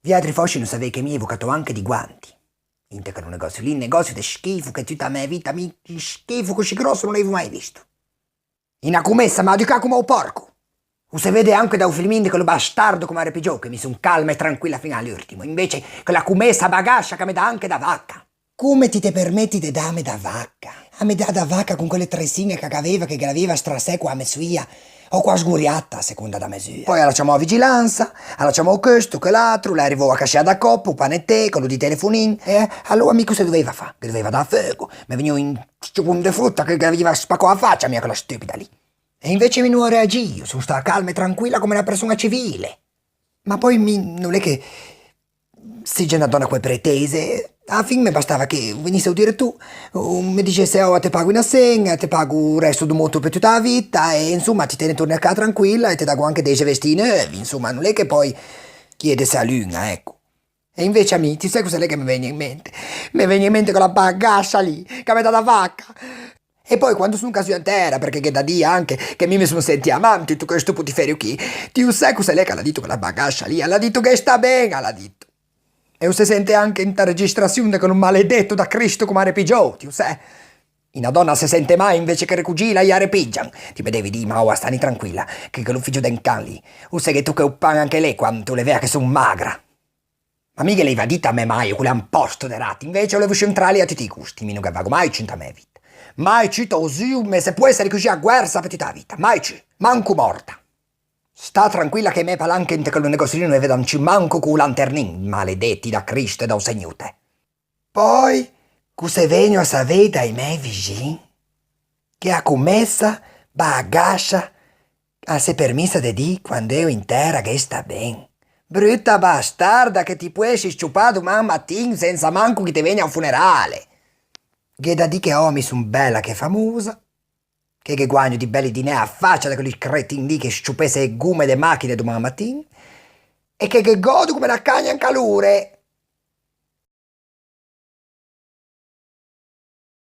Vi altri fosci non sapete che mi hai evocato anche di guanti. Inte che un negozio lì, un negozio di schifo che tutta la mia vita mi schifo così grosso non l'avevo mai visto. In una commessa ma di come un porco. O si vede anche da un film di quello bastardo come Arepigio che mi sono calma e tranquilla fino all'ultimo. Invece quella commessa bagascia che mi dà anche da vacca. Come ti permetti di darmi da vacca? A me dà da vacca con quelle tre signe che aveva, che aveva straseco a mesuia. O qua sguriata a seconda da misura. Poi allacciamo a vigilanza, allacciamo questo, quell'altro, lei arrivò a casciare da coppa, un panetè, quello di telefonino. Allora amico se doveva fare? Che doveva da fuoco. Mi veniva in un di frutta che aveva spacco la faccia mia quella stupida lì. E invece mi non reagì, io sono stata calma e tranquilla come una persona civile. Ma poi non è che se c'è una donna quelle pretese, alla fine mi bastava che venisse a dire tu, mi dicesse oh te pago una segna, te pago il resto del mutuo per tutta la vita e insomma ti tieni torni a casa tranquilla e ti dago anche dei vestiti nuovi, insomma non è che poi chiedesse a luna, ecco. E invece amici, sai cosa è che mi viene in mente? Mi viene in mente quella bagascia lì, che mi dà da vacca. E poi quando sono caso intera, perché che da dia anche che mi sono senti amanti tu questo putiferio qui, ti sai cosa è che l'ha detto quella bagascia lì, l'ha detto che sta bene, l'ha detto. E si sente anche in ta registrazione con un maledetto da Cristo come Arepigio, ti sai? Una donna si sente mai invece che recugila e arepigian. Ti vedevi di ma oh, stani tranquilla, che l'ufficio den can lì. O sai che tu che un pan anche lei quando tu le vea che sono magra. Ma mica lei va dita a me mai, quello è un posto de rati. Invece volevo centrali a tutti i gusti, mi non che vago mai cinta me vita. Mai cito così, ma se può essere così a guerra per tutta la vita. Mai ci, manco morta. Sta tranquilla che me palanche in quello negozio non vedono manco con lanternin, maledetti da Cristo e da un segnute. Poi, cosa vengo a sapere dai miei vicini? Che ha commessa bagascia a se permessa di dire quando io in terra che sta bene. Brutta bastarda che ti puoi essere sciupato man mattin senza manco che ti venga a un funerale. Che da di che mi son bella che famosa, che guagno di belli dinè a faccia da quelli cretini lì che sciupesse gume de macchine domani mattina, e che godo come la cagna in calore.